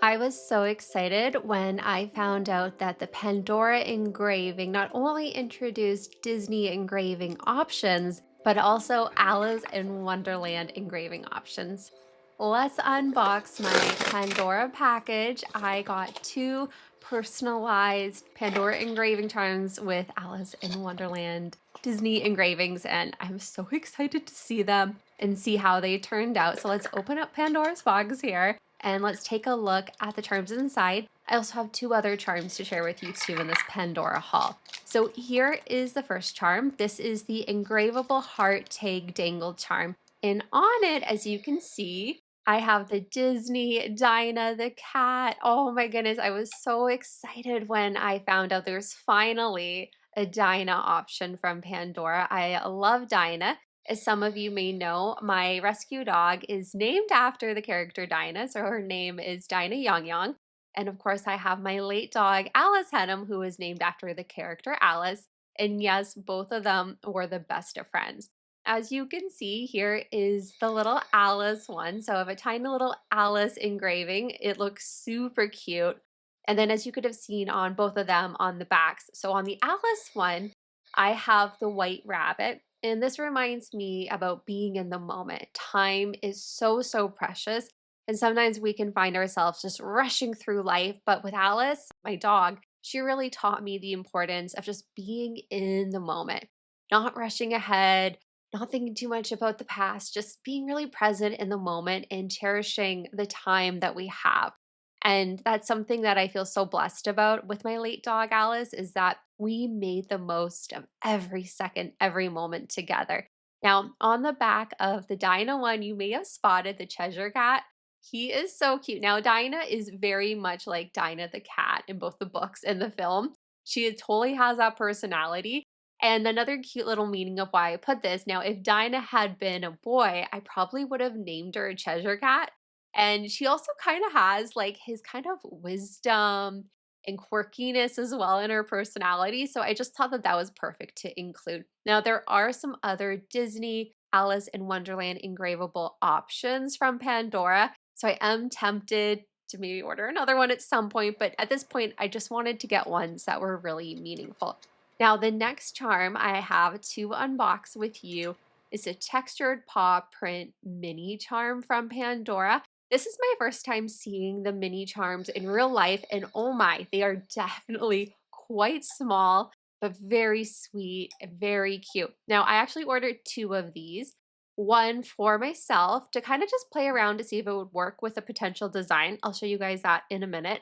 I was so excited when I found out that the Pandora Engraving not only introduced Disney engraving options, but also Alice in Wonderland engraving options. Let's unbox my Pandora package. I got two personalized Pandora engraving charms with Alice in Wonderland Disney engravings, and I'm so excited to see them and see how they turned out. So let's open up Pandora's box here and let's take a look at the charms inside. I also have two other charms to share with you too in this Pandora haul. So here is the first charm. This is the Engravable Heart Tag Dangle charm. And on it, as you can see, I have the Disney, Dinah, the cat. Oh my goodness, I was so excited when I found out there's finally a Dinah option from Pandora. I love Dinah. As some of you may know, my rescue dog is named after the character Dinah, so her name is Dinah Young Young. And of course, I have my late dog, Alice Henham, who is named after the character Alice. And yes, both of them were the best of friends. As you can see, here is the little Alice one. So I have a tiny little Alice engraving. It looks super cute. And then as you could have seen on both of them on the backs. So on the Alice one, I have the white rabbit. And this reminds me about being in the moment. Time is so, so precious. And sometimes we can find ourselves just rushing through life. But with Alice, my dog, she really taught me the importance of just being in the moment, not rushing ahead, not thinking too much about the past, just being really present in the moment and cherishing the time that we have. And that's something that I feel so blessed about with my late dog, Alice, is that we made the most of every second, every moment together. Now, on the back of the Dinah one, you may have spotted the Cheshire cat. He is so cute. Now, Dinah is very much like Dinah the cat in both the books and the film. She totally has that personality. And another cute little meaning of why I put this, now, if Dinah had been a boy, I probably would have named her a Cheshire cat. And she also kind of has like his kind of wisdom and quirkiness as well in her personality. So I just thought that that was perfect to include. Now, there are some other Disney Alice in Wonderland engravable options from Pandora. So I am tempted to maybe order another one at some point. But at this point, I just wanted to get ones that were really meaningful. Now, the next charm I have to unbox with you is a textured paw print mini charm from Pandora. This is my first time seeing the mini charms in real life, and oh my, they are definitely quite small, but very sweet and very cute. Now, I actually ordered two of these, one for myself to kind of just play around to see if it would work with a potential design. I'll show you guys that in a minute.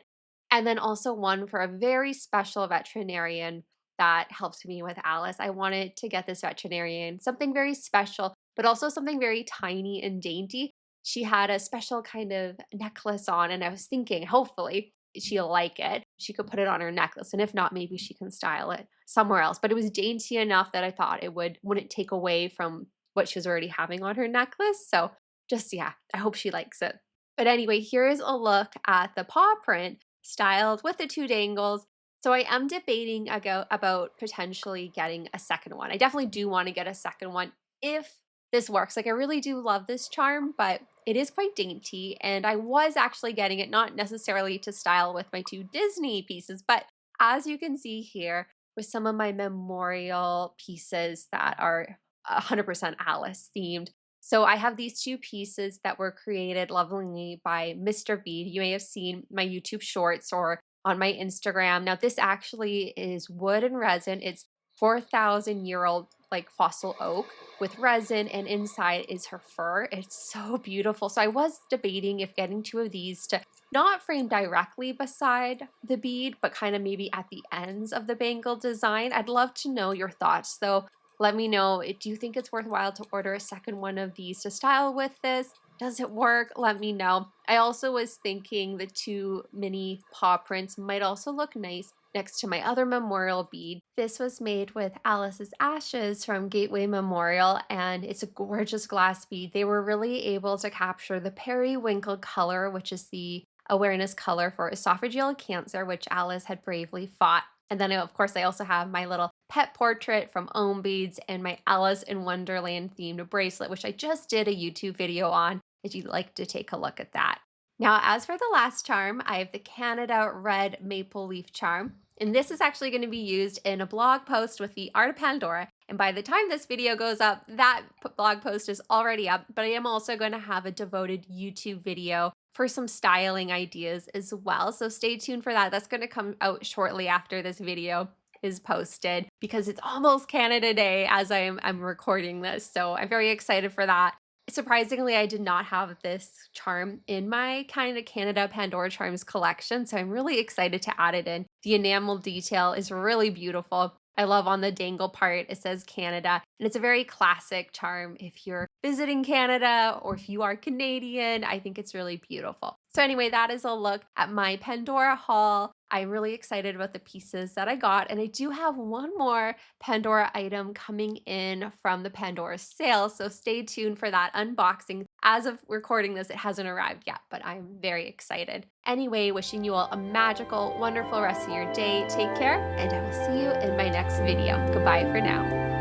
And then also one for a very special veterinarian that helps me with Alice. I wanted to get this veterinarian something very special, but also something very tiny and dainty. She had a special kind of necklace on, and I was thinking, hopefully, she'll like it. She could put it on her necklace, and if not, maybe she can style it somewhere else. But it was dainty enough that I thought it wouldn't take away from what she was already having on her necklace. So just yeah, I hope she likes it. But anyway, here's a look at the paw print styled with the two dangles. So I am debating about potentially getting a second one. I definitely do want to get a second one if this works. Like I really do love this charm, but it is quite dainty. And I was actually getting it not necessarily to style with my two Disney pieces, but as you can see here with some of my memorial pieces that are 100% Alice themed. So I have these two pieces that were created lovingly by Mr. Bead. You may have seen my YouTube shorts or on my Instagram. Now this actually is wood and resin. It's 4,000-year-old like fossil oak with resin, and inside is her fur. It's so beautiful. So I was debating if getting two of these to not frame directly beside the bead, but kind of maybe at the ends of the bangle design. I'd love to know your thoughts though. Let me know, do you think it's worthwhile to order a second one of these to style with this? Does it work? Let me know. I also was thinking the two mini paw prints might also look nice next to my other memorial bead. This was made with Alice's ashes from Gateway Memorial, and it's a gorgeous glass bead. They were really able to capture the periwinkle color, which is the awareness color for esophageal cancer, which Alice had bravely fought. And then, of course, I also have my little pet portrait from Ohm Beads and my Alice in Wonderland themed bracelet, which I just did a YouTube video on if you'd like to take a look at that. Now, as for the last charm, I have the Canada Red Maple Leaf Charm. And this is actually going to be used in a blog post with the Art of Pandora. And by the time this video goes up, that blog post is already up. But I am also going to have a devoted YouTube video for some styling ideas as well. So stay tuned for that. That's going to come out shortly after this video is posted because it's almost Canada Day as I'm recording this. So I'm very excited for that. Surprisingly, I did not have this charm in my kind of Canada Pandora Charms collection, so I'm really excited to add it in. The enamel detail is really beautiful. I love on the dangle part, it says Canada, and it's a very classic charm if you're visiting Canada or if you are Canadian. I think it's really beautiful. So anyway, that is a look at my Pandora haul. I'm really excited about the pieces that I got, and I do have one more Pandora item coming in from the Pandora sale, so stay tuned for that unboxing. As of recording this, it hasn't arrived yet, but I'm very excited. Anyway, wishing you all a magical, wonderful rest of your day. Take care, and I will see you in my next video. Goodbye for now.